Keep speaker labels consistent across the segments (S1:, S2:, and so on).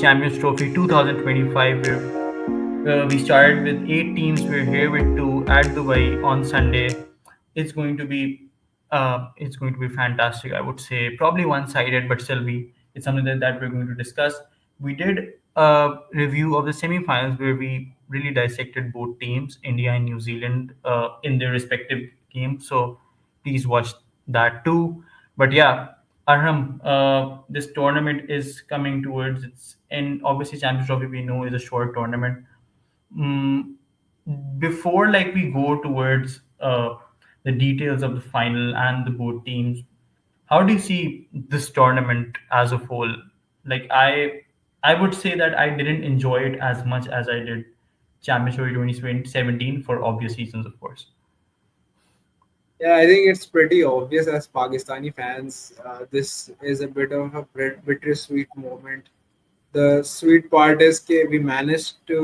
S1: Champions Trophy 2025, where we started with 8 teams. We're here with two at Dubai on Sunday. It's going to be it's going to be fantastic. I would say probably one-sided, but still, it's something that we're going to discuss. We did a review of the semifinals where we really dissected both teams, India and New Zealand, in their respective games. So please watch that too. But yeah, Arham, this tournament is coming towards its end. Obviously, Champions Trophy we know is a short tournament. Mm, Before we go towards the details of the final and the both teams, how do you see this tournament as a whole? Like I would say that I didn't enjoy it as much as I did Championship 2017 for obvious reasons, of course.
S2: Yeah, I think it's pretty obvious as Pakistani fans. This is a bit of a bittersweet moment. The sweet part is that we managed to,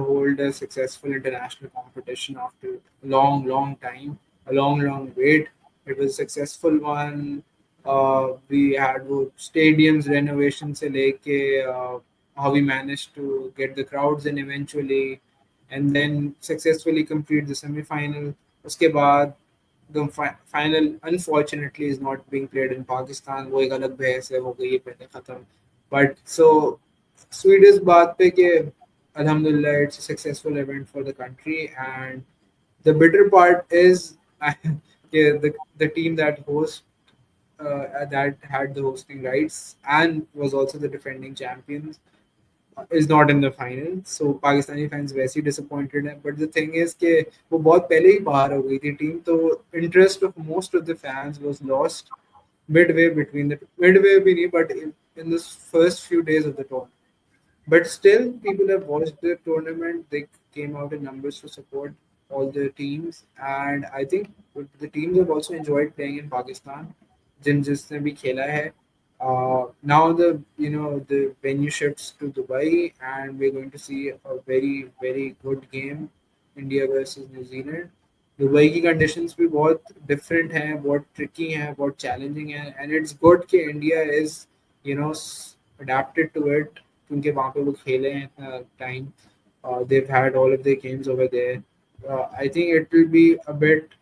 S2: hold a successful international competition after a long, long time, a long, long wait. It was a successful one. We had वो stadiums renovation से लेके how we managed to get the crowds in eventually, and then successfully complete the semi-final. उसके बाद the final unfortunately is not being played in Pakistan. वो एक अलग बहस है, हो गई है पहले खत्म. But so sweetest बात पे कि Alhamdulillah it's a successful event for the country, and the bitter part is the team that that had the hosting rights and was also the defending champions is not in the final. So Pakistani fans वैसे ही disappointed हैं. But the thing is कि वो बहुत पहले ही बाहर हो गई थी टीम, तो interest of most of the fans was lost midway भी नहीं, but in the first few days of the tournament. But still, people have watched the tournament. They came out in numbers to support all the teams, and I think the teams have also enjoyed playing in Pakistan. जिसने भी खेला है. Now the venue shifts to Dubai, and we're going to see a very very good game, India versus New Zealand. Dubai की conditions भी बहुत different हैं, बहुत tricky हैं, बहुत चैलेंजिंग हैं, एंड इट्स गुड कि India is no adapted to it क्योंकि वहाँ पे वो खेले हैं इतना time. They've had all of their games over there. I think it will be a bit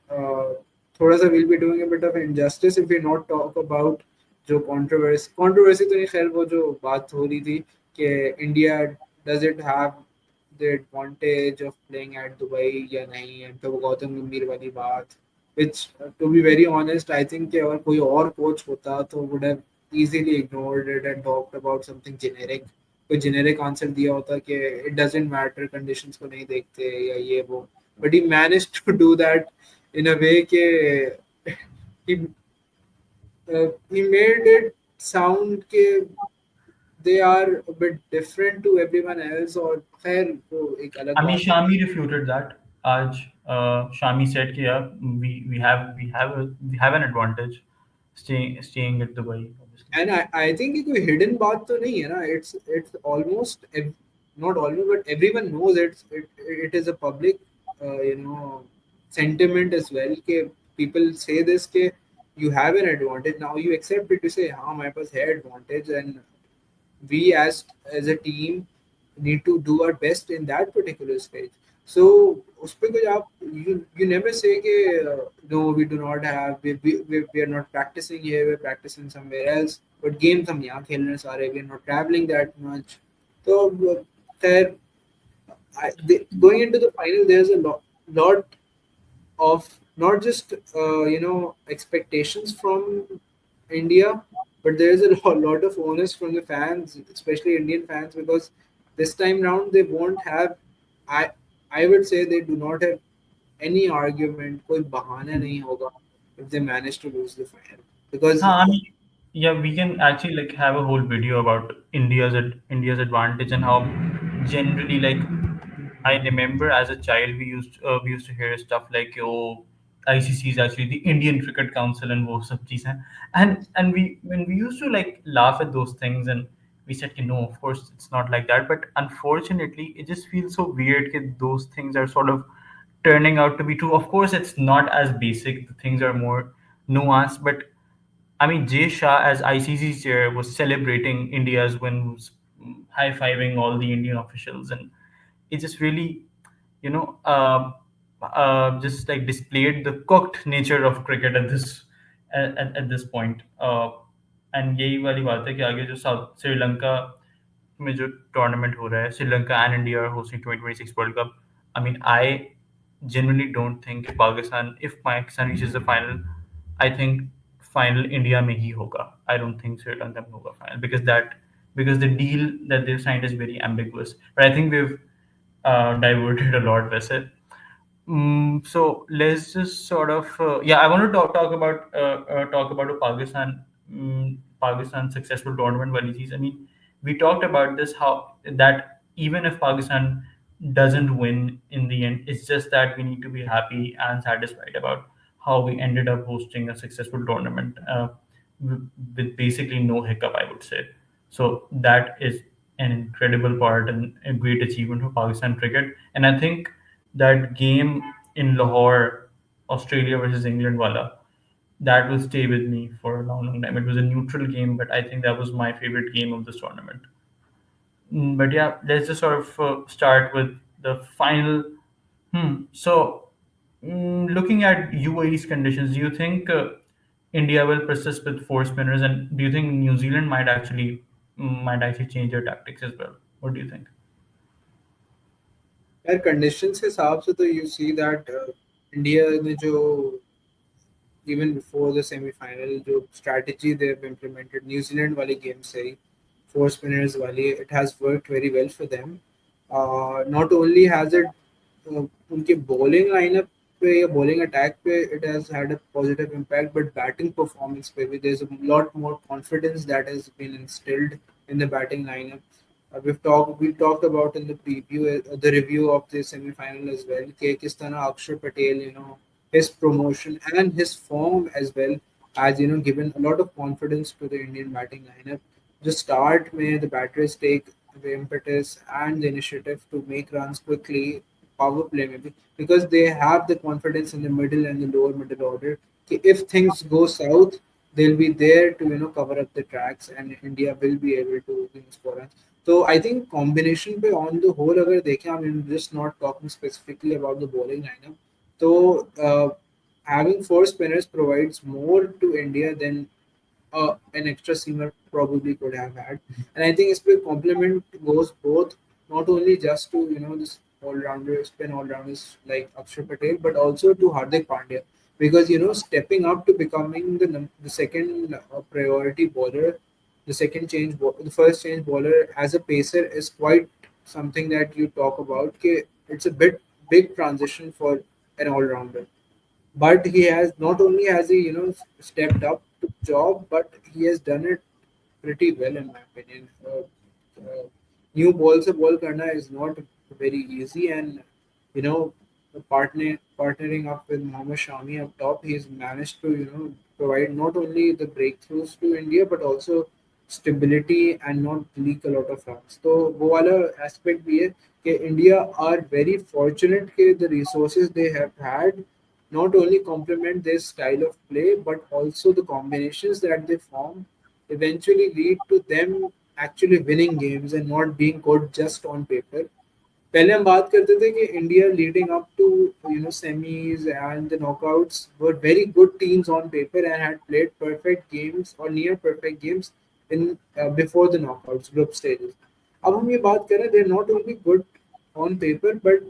S2: uh, थोड़ा सा we'll be doing a bit of injustice if we not talk about जो controversy तो नहीं, खैर वो जो बात हो रही थी कि India does it have the advantage of playing at Dubai या नहीं है, तो वो गौतम गंभीर वाली बात, which to be very honest I think कि अगर कोई और कोच होता तो would have easily ignored it and talked about something generic, कोई generic answer दिया होता कि it doesn't matter, conditions को नहीं देखते या ये वो. But he managed to do that in a way कि he he made it sound कि they are a bit different to everyone else, और खैर वो एक अलग
S1: I mean,
S2: बात है.
S1: Shami refuted that. Aj Shami said, कि, yeah, we have an advantage staying at Dubai, obviously.
S2: And I think ये कोई hidden बात तो नहीं है ना. It's almost not almost, but everyone knows it is a public sentiment as well कि people say this कि you have an advantage, now you accept it to say हाँ हमारे पास है advantage, and we as a team need to do our best in that particular stage. So उस पे कुछ आप you never say कि no we do not have we are not practicing here, we're practicing somewhere else, but games हम यहाँ खेल रहे हैं सारे, we're not traveling that much. तो खैर going into the final there's a lot of not just expectations from India, but there is a lot of onus from the fans, especially Indian fans, because this time round they won't have. I I would say they do not have any argument. कोई बहाना नहीं होगा if they manage to lose the final, because
S1: I mean, yeah, we can actually have a whole video about India's advantage and how generally I remember as a child we used to hear stuff like, oh, ICC is actually the Indian Cricket Council and wo sab cheezein. And we when we used to laugh at those things, and we said कि, no, of course it's not like that, but unfortunately it just feels so weird that those things are sort of turning out to be true. Of course it's not as basic, the things are more nuanced, but I mean, Jay Shah as ICC chair was celebrating India's win high fiving all the Indian officials, and it just really, you know, just like displayed the cooked nature of cricket at this point. And यही वाली बात है कि आगे जो south Sri Lanka में जो tournament हो रहा है, Sri Lanka and India are hosting 2026 world cup. I mean I genuinely don't think Pakistan, if Pakistan reaches the final, I think final India में ही होगा. I don't think Sri Lanka में होगा final, because the deal that they've signed is very ambiguous. But I think we've diverted a lot वैसे. So let's just sort of yeah. I want to talk about a Pakistan successful tournament wali cheez. I mean, we talked about this, how that even if Pakistan doesn't win in the end, it's just that we need to be happy and satisfied about how we ended up hosting a successful tournament with basically no hiccup, I would say. So that is an incredible part and a great achievement for Pakistan cricket. And I think that game in Lahore, Australia versus England, wala, that will stay with me for a long, long time. It was a neutral game, but I think that was my favorite game of this tournament. But yeah, let's just sort of start with the final. So, looking at UAE's conditions, do you think India will persist with four spinners, and do you think New Zealand might actually change their tactics as well? What do you think?
S2: यार conditions के हिसाब से तो you see that India ने जो even before the semi-final जो strategy they've implemented New Zealand वाली game से ही four spinners वाली it has worked very well for them. Not only has it उनके bowling lineup पे या bowling attack पे it has had a positive impact, but batting performance पे भी there's a lot more confidence that has been instilled in the batting lineup. We talked about in the preview, the review of the semi-final as well. कि किस तरह Akshar Patel, his promotion and his form as well has given a lot of confidence to the Indian batting lineup. The start may the batters take the impetus and the initiative to make runs quickly, power play maybe, because they have the confidence in the middle and the lower middle order. कि if things go south, they'll be there to cover up the tracks, and India will be able to score runs. So I think combination पे on the whole अगर देखें, I mean just not talking specifically about the bowling lineup. So having four spinners provides more to India than an extra seamer probably could have had. And I think its compliment goes both, not only just to this all-rounder spin all-rounders like Akshar Patel, but also to Hardik Pandya, because stepping up to becoming the second priority bowler, the first change bowler as a pacer is quite something that you talk about. It's a big transition for an all-rounder, but he has not only has he stepped up to the job, but he has done it pretty well in my opinion. New balls से ball करना is not very easy, and you know partnering up with Mohammad Shami up top, he's managed to provide not only the breakthroughs to India but also stability and not leak a lot of runs. तो वो वाला aspect भी है कि India are very fortunate कि the resources they have had not only complement their style of play, but also the combinations that they form eventually lead to them actually winning games and not being good just on paper. पहले हम बात करते थे कि India leading up to semis and the knockouts were very good teams on paper and had played perfect games or near perfect games in before the knockouts group stages. अब हम ये बात कर रहे हैं, they're not only good on paper but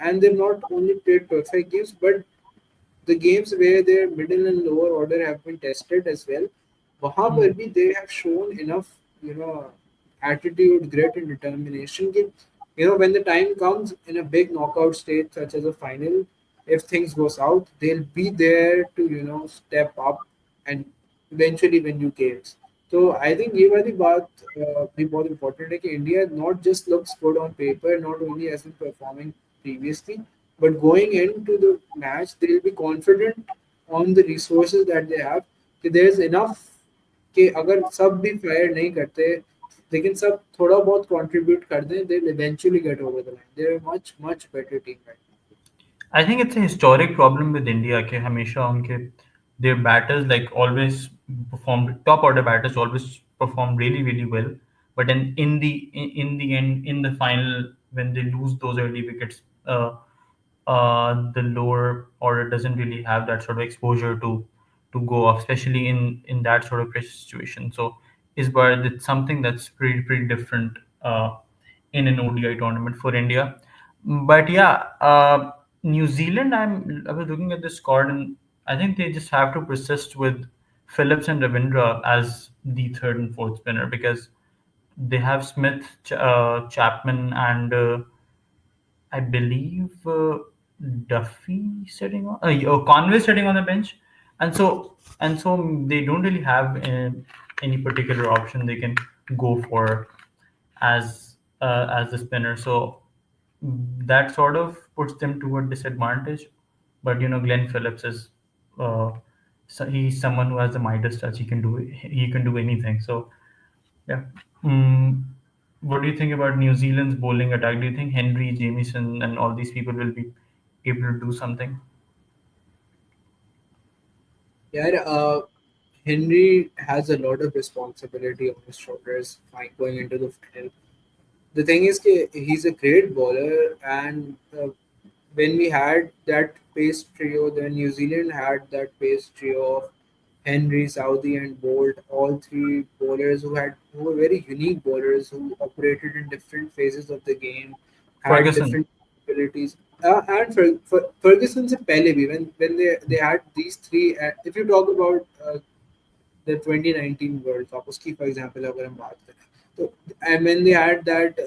S2: and they've not only played perfect games, but the games where their middle and lower order have been tested as well, वहाँ पर भी they have shown enough attitude, grit and determination कि when the time comes in a big knockout stage such as a final, if things go south, they'll be there to step up and eventually win you games. So I think ये वाली बात भी बहुत important है कि India not just looks good on paper, not only has been performing previously, but going into the match, they'll be confident on the resources that they have. कि there's enough कि अगर सब भी फायर नहीं करते, लेकिन सब थोड़ा बहुत contribute कर दें, they'll eventually get over the line. They're a much better team right now.
S1: I think it's a historic problem with India कि हमेशा उनके their batters like always performed, top order batters always perform really, really well, But in the end, in the final, when they lose those early wickets, the lower order doesn't really have that sort of exposure to go off, especially in that sort of pressure situation. So is bar it's something that's pretty different in an ODI tournament for India. But yeah, New Zealand. I was looking at the squad, and I think they just have to persist with Phillips and Ravindra as the third and fourth spinner, because they have Smith, Chapman, and I believe Duffy sitting on, Conway sitting on the bench, and so they don't really have any particular option they can go for as the spinner. So that sort of puts them to a disadvantage. But Glenn Phillips is he's someone who has the Midas touch. He can do anything. So yeah. Mm, what do you think about New Zealand's bowling attack? Do you think Henry, Jamieson, and all these people will be able to do something?
S2: Yeah, Henry has a lot of responsibility on his shoulders going into the final. The thing is, he's a great bowler, and when we had that pace trio, then New Zealand had that pace trio of Henry, Southey, and Bolt, all three bowlers who were very unique bowlers who operated in different phases of the game, had
S1: Ferguson.
S2: different abilities. And Ferguson's a Pele bhi, when they had these three. If you talk about the 2019 World Cup, उसकी for example अगर हम बात करें, तो and when they had that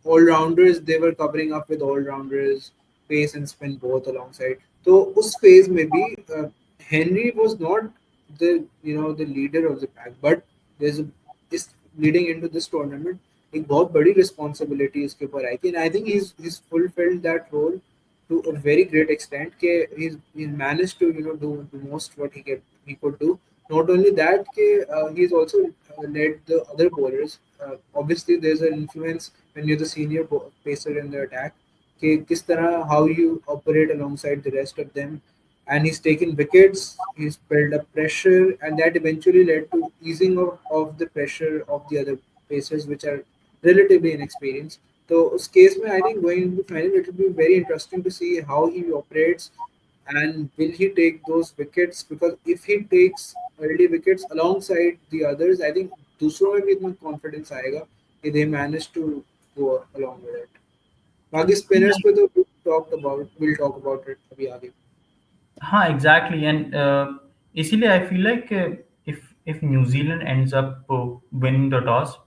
S2: all rounders, they were covering up with all rounders, pace and spin both alongside. So उस phase में भी Henry was not the leader of the pack, but there's a, is leading into this tournament एक बहुत बड़ी responsibility इसके ऊपर आई थी, and I think he's fulfilled that role to a very great extent. He's managed to do the most what he could do. Not only that, he's also led the other bowlers. Obviously, there's an influence when you're the senior pacer in the attack. किस तरह how you operate alongside the rest of them, and he's taken wickets. He's built up pressure, and that eventually led to easing of the pressure of the other pacers, which are relatively inexperienced. So, उस case में I think going into the final, it will be very interesting to see how he operates and will he take those wickets, because if he takes early wickets alongside the others, I think दूसरों में भी इतना confidence आएगा कि they manage to go along with it. बाकी spinners पे तो we'll talk about it अभी आगे.
S1: हाँ, exactly. And इसीलिए I feel like if New Zealand ends up winning the toss,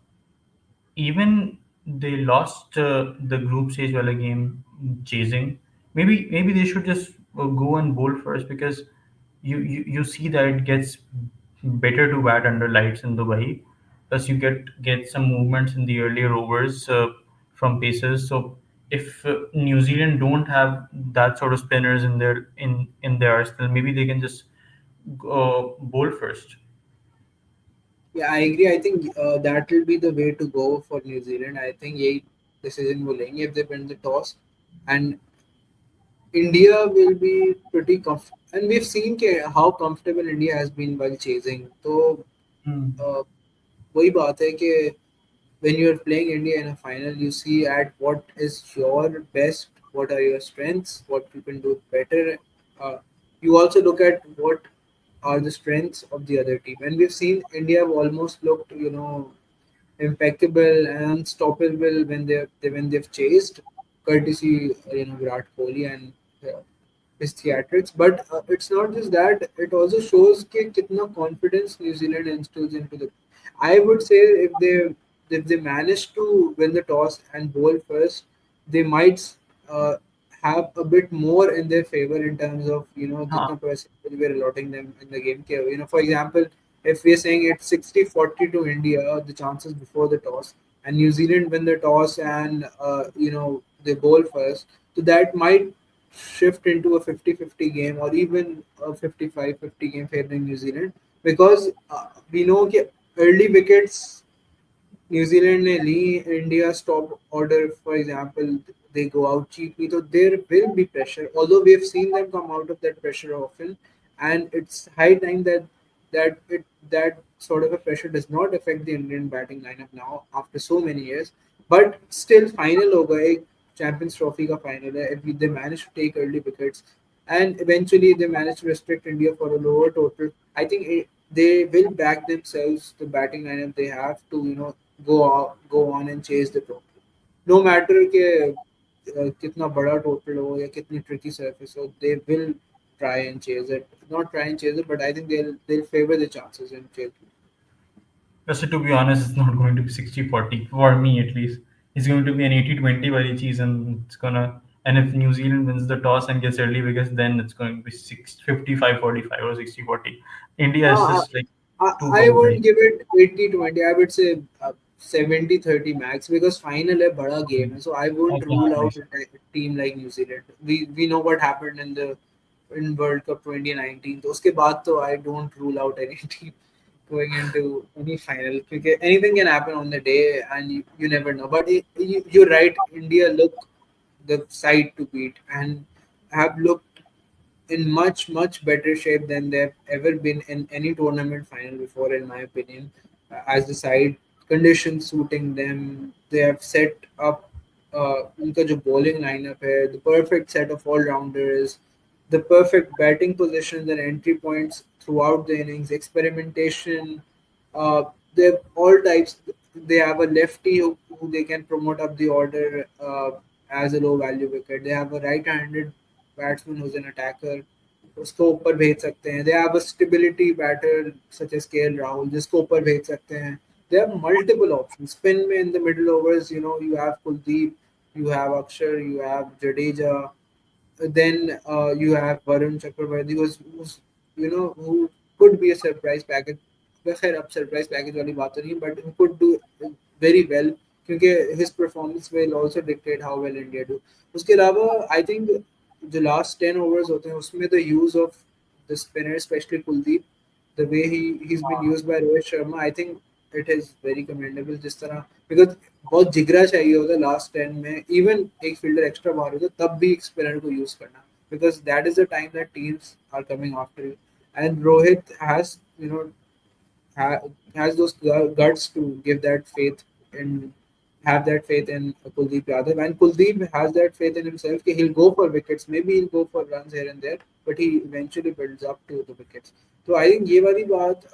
S1: even they lost the group stage wala game chasing. Maybe they should just go and bowl first, because you see that it gets better to bat under lights in Dubai. Plus you get some movements in the earlier overs from paces. So if New Zealand don't have that sort of spinners in their arsenal, maybe they can just bowl first.
S2: Yeah, I agree. I think that will be the way to go for New Zealand. I think यही decision वो लेंगे if they win the toss, and India will be pretty comfortable. And we've seen how comfortable India has been while chasing. So
S1: Hmm.
S2: uh, वही बात है कि when you're playing India in a final, you see at what is your best, what are your strengths, what you can do better. You also look at what are the strengths of the other team, and we've seen India have almost looked, impeccable and unstoppable when they've chased, courtesy Virat Kohli and his theatrics. But it's not just that; it also shows कि कितना confidence New Zealand instills into the. I would say if they manage to win the toss and bowl first, they might uh, have a bit more in their favor in terms of
S1: हाँ.
S2: जितना percentage we're allotting them in the game. For example, if we're saying it's 60-40 to India, the chances before the toss, and New Zealand win the toss and they bowl first, so that might shift into a 50-50 game, or even a 55-50 game favoring New Zealand, because we know that early wickets New Zealand ने ली, India stop order, for example, they go out cheaply. So there will be pressure. Although we have seen them come out of that pressure often, and it's high time that that sort of a pressure does not affect the Indian batting lineup now after so many years. But still, final होगा एक Champions Trophy का final है. If they manage to take early wickets and eventually they manage to restrict India for a lower total, I think they will back themselves, the batting lineup they have to go on and chase the trophy. No matter कि कितना बड़ा total हो या कितनी tricky surface हो, they will try and chase it. Not try and chase it, but I think they'll favor the chances and chase it.
S1: So to be honest, it's not going to be 60-40 for me at least. It's going to be an 80-20 wali cheese, and it's gonna. And if New Zealand wins the toss and gets early wickets, then it's going to be 55-45 or 60-40. India is
S2: Uh,
S1: just like too
S2: I
S1: good
S2: won't
S1: right
S2: give it 80-20. I would say 70-30 max because final है बड़ा
S1: now.
S2: game है. So I won't
S1: Okay,
S2: rule out
S1: nice.
S2: a team like New Zealand. We know what happened in World Cup 2019. तो उसके बाद तो I don't rule out any team going into any final because anything can happen on the day and you never know. But you're right. India look the side to beat and have looked in much better shape than they've ever been in any tournament final before, in my opinion. As the side, conditions suiting them, they have set up उनका जो bowling lineup है, the perfect set of all rounders, the perfect batting positions and entry points throughout the innings, experimentation. They have all types. They have a lefty who they can promote up the order as a low value wicket. They have a right-handed batsman who's an attacker. उसको ऊपर भेज सकते हैं. They have a stability batter such as KL Rahul जिसको ऊपर भेज सकते हैं. They have multiple options. Spin में in the middle overs, you have Kuldeep, you have Akshar, you have Jadeja, then you have Varun Chakravarti, who could be a surprise package. खैर अब surprise package वाली बात तो नहीं, but who could do very well क्योंकि his performance will also dictate how well India do. उसके अलावा I think जो last 10 overs होते हैं उसमें the use of the spinner, especially Kuldeep, the way he's been used by Rohit Sharma, I think it is very commendable. जिस तरह because बहुत जिगरा चाहिए होता है लास्ट 10 में इवन एक फील्डर एक्स्ट्रा बाहर होता है तब भी एक स्पिनर को यूज करना because that is the time that teams are coming after you and Rohit has ha- has those guts to give that faith and have that faith in Kuldeep Yadav and Kuldeep has that faith in himself that he'll go for wickets maybe he'll go for runs here and there but he eventually builds up to the wickets so I think ये वाली बात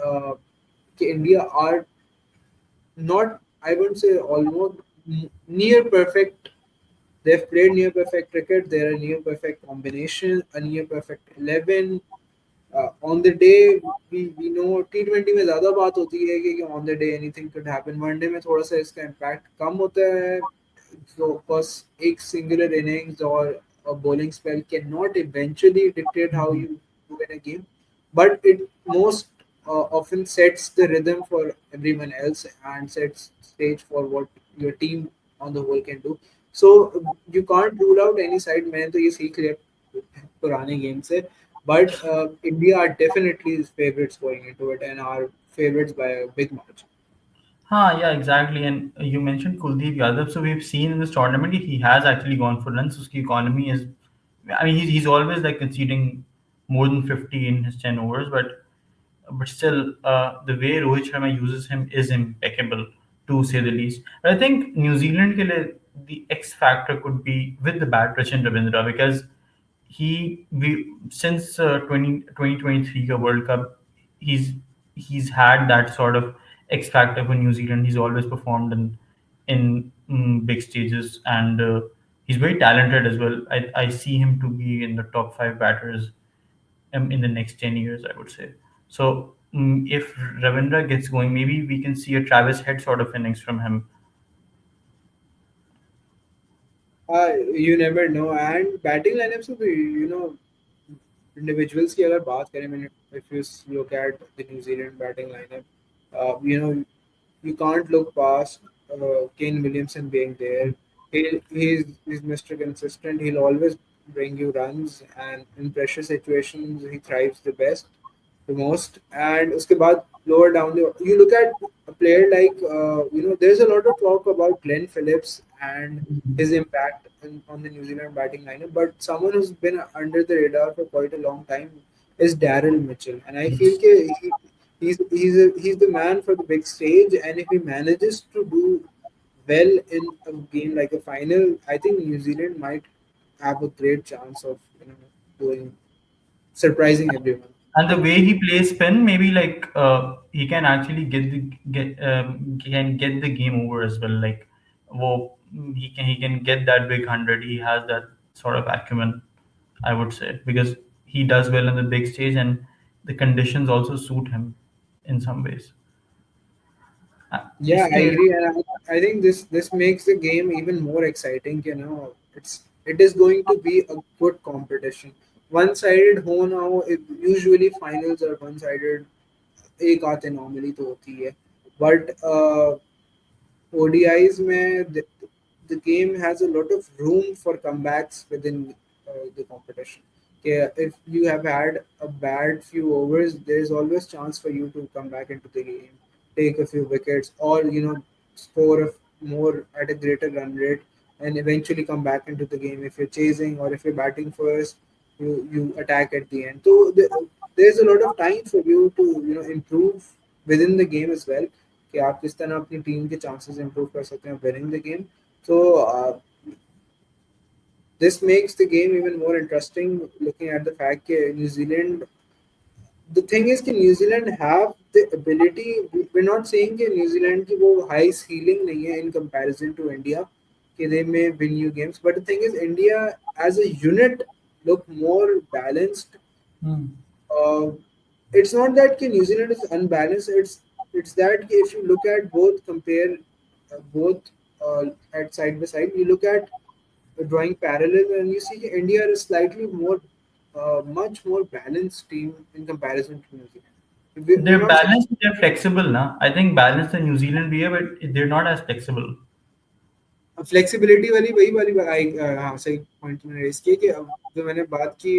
S2: कि India are not I would say almost near perfect. They've played near perfect cricket. They're a near perfect combination, a near perfect 11. On the day we know T20 में ज़्यादा बात होती है कि on the day anything could happen. One day में थोड़ा सा इसका impact कम होता है. So बस एक singular innings or a bowling spell cannot eventually dictate how you do in a game, but it most often sets the rhythm for everyone else and sets stage for what your team on the whole can do. So you can't rule out any side. मैंने तो ये सीख लिया पुराने game से but India are definitely favorites going into it and are favorites by a big margin.
S1: Yeah, exactly. And you mentioned Kuldeep Yadav. So we've seen in this tournament he has actually gone for runs. His economy is, I mean, he's always like conceding more than 50 in his 10 overs, but still, the way Rohit Sharma uses him is impeccable, to say the least. But I think New Zealand ke liye, the X factor could be with the bat Rachin Ravindra because we since 2023 ka World Cup, he's he's had that sort of X factor for New Zealand. He's always performed in big stages and he's very talented as well. I see him to be in the top five batters in the next 10 years, I would say. So if Ravindra gets going, maybe we can see a Travis Head sort of innings from him.
S2: You never know. And batting lineups of individuals की अगर बात करें मैंने if you look at the New Zealand batting lineup, you can't look past Kane Williamson being there. He's Mr. Consistent. He'll always bring you runs, and in pressure situations, he thrives the most. And उसके बाद lower down the you look at a player like there's a lot of talk about Glenn Phillips and his impact on the New Zealand batting lineup, but someone who's been under the radar for quite a long time is Daryl Mitchell, and I feel
S1: Yes.
S2: कि He's the man for the big stage, and if he manages to do well in a game like a final, I think New Zealand might have a great chance of doing surprising everyone.
S1: And the way he plays spin, maybe like he can actually get the game over as well. Like, well, he can get that big 100. He has that sort of acumen, I would say, because he does well on the big stage, and the conditions also suit him in some ways.
S2: Yeah, I
S1: इसके
S2: agree, and I think this makes the game even more exciting. It is going to be a good competition. One-sided हो ना हो, usually finals are one-sided. एक आध anomaly तो होती है, but ODIs में the game has a lot of room for comebacks within the competition. Okay, if you have had a bad few overs, there is always chance for you to come back into the game, take a few wickets, or score more at a greater run rate, and eventually come back into the game. If you're chasing or if you're batting first, you attack at the end. So there's a lot of time for you to improve within the game as well. कि आप किस तरह अपनी team के chances improve कर सकते हैं winning the game. So this makes the game even more interesting. Looking at the fact that New Zealand, the thing is that New Zealand have the ability. We're not saying that New Zealand की वो high ceiling नहीं है in comparison to India कि they may win you games. But the thing is, India as a unit look more balanced.
S1: Hmm.
S2: uh, it's not that New Zealand is unbalanced. It's that if you look at both, compare both at side by side, you look at drawing parallel, and you see India is slightly more, much more balanced team in comparison to New Zealand. We're
S1: They're
S2: not saying
S1: balanced, they're flexible now. I think balanced the New Zealand way, but they're not as flexible.
S2: Flexibility वाली वही वाली हाँ सही point मैंने race किया कि जो मैंने बात की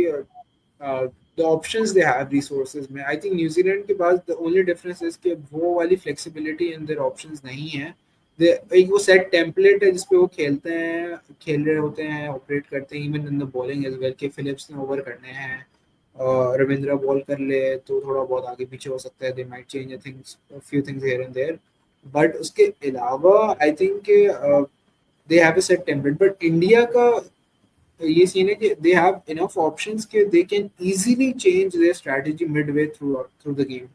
S2: the options they have resources में. आई थिंक न्यूजीलैंड के पास द ओनली डिफरेंस इज कि वो वाली फ्लेक्सिबिलिटी इन देयर ऑप्शंस नहीं है. एक वो सेट टेम्पलेट है जिसपे वो खेलते हैं, खेल रहे होते हैं, ऑपरेट करते हैं even in the bowling as well. के फिलिप्स ने ओवर करने हैं, रविंद्रा बॉल कर ले तो थोड़ा बहुत आगे पीछे हो सकता है. They might change things, few things here and there. But उसके अलावा I think they have a set template. But India का ये सीन है कि they have enough options कि they can easily change their strategy midway through the game,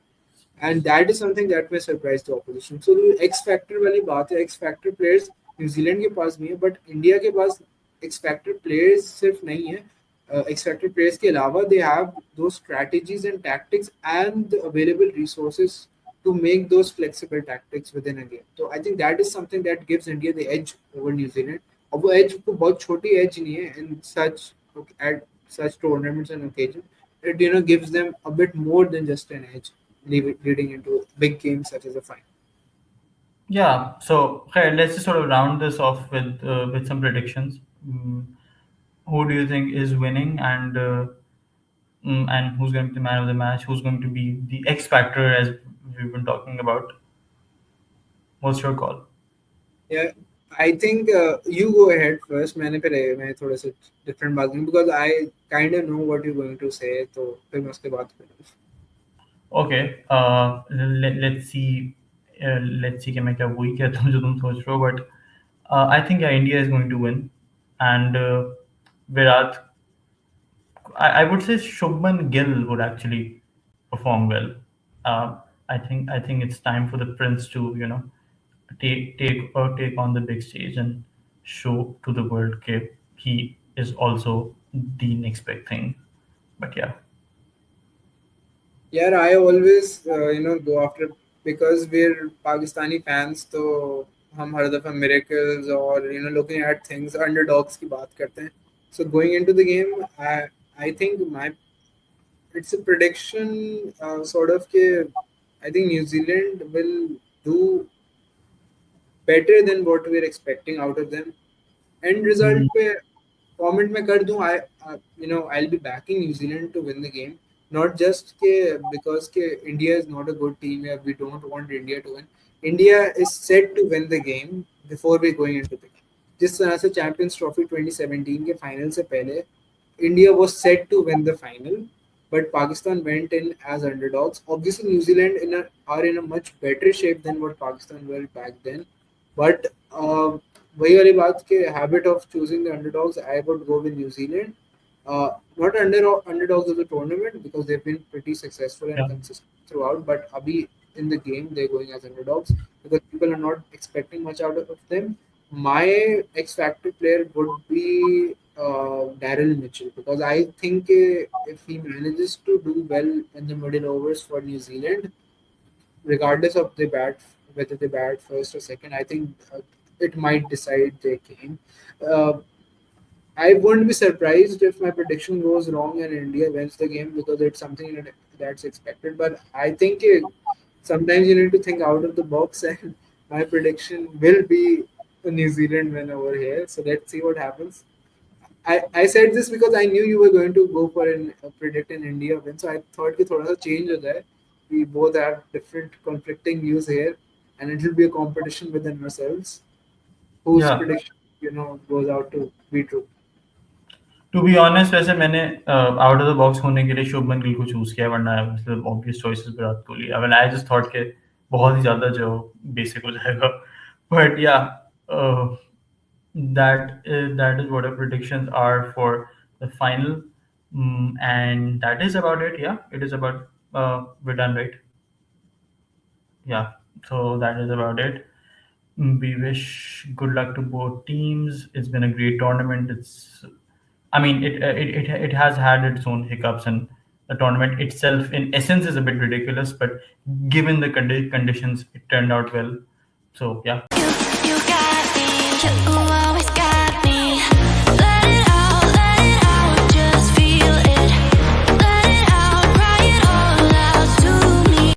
S2: and that is something that may surprise the opposition. So X factor वाली बात है, X factor players New Zealand के पास भी है, but India के पास X factor players सिर्फ नहीं है. X factor players के अलावा they have those strategies and tactics and the available resources to make those flexible tactics within a game. So I think that is something that gives India the edge over New Zealand. और वो edge को बहुत छोटी edge नहीं है in such tournaments and occasions. It gives them a bit more than just an edge leading into big games such as a final.
S1: Yeah, so okay, let's just sort of round this off with some predictions. Who do you think is winning, and who's going to be the man of the match? Who's going to be the X factor, as we've been talking about? What's your call?
S2: Yeah, I think you go ahead first. मैं थोड़ा सा different बात करूँ because I kind of know what you're going to say. तो फिर मैं उसके बाद करूँ.
S1: Okay, let's see. Let's see कि मैं क्या वही कहता हूँ जो तुम सोच रहे हो, but I think yeah, India is going to win, and Virat. I would say Shubman Gill would actually perform well. I think it's time for the Prince to take on the big stage and show to the world that he is also the next big thing. But yeah,
S2: Yeah, I always go after because we're Pakistani fans. तो हम हर दफा miracles और looking at things underdogs की बात करते हैं. So going into the game, I think my it's a prediction sort of कि I think New Zealand will do better than what we're expecting out of them. End result
S1: Hmm.
S2: पे comment में कर दूं, I'll be backing New Zealand to win the game. Not just because India is not a good team. Yeah, we don't want India to win. India is set to win the game before we going into the game. जिस तरह से champions trophy 2017 के final से पहले India was set to win the final. but Pakistan went in as underdogs. Obviously, New Zealand are in a much better shape than what Pakistan were back then. But वही वाली बात के habit of choosing the underdogs, I would go with New Zealand. Not underdogs of the tournament because they've been pretty successful and
S1: Yeah.
S2: consistent throughout. But abhi in the game they're going as underdogs because people are not expecting much out of them. My X Factor player would be Daryl Mitchell because I think if he manages to do well in the middle overs for New Zealand, regardless of the bat, whether they bat first or second, I think it might decide their game. Uh, I wouldn't be surprised if my prediction goes wrong and India wins the game because it's something that's expected. But I think sometimes you need to think out of the box, and my prediction will be a New Zealand win over here. So let's see what happens. I said this because I knew you were going to go for a predict an India win. So I thought कि थोड़ा सा change हो जाए. We both have different conflicting views here, and it will be a competition within ourselves. Whose
S1: Yeah.
S2: prediction goes out to be true.
S1: To be honest वैसे मैंने out of the box होने के लिए शुभमन गिल को choose किया, वरना मतलब obvious choices Virat Kohli. I mean I just thought के बहुत ही ज़्यादा जो बेसिक हो जाएगा, बट या that is what our predictions are for the final. And that is about it. Yeah, it is about we're done, right? Yeah, so that is about it. We wish good luck to both teams. It's been a great tournament. I mean, it has had its own hiccups, and the tournament itself, in essence, is a bit ridiculous. But given the conditions, it turned out well. So yeah.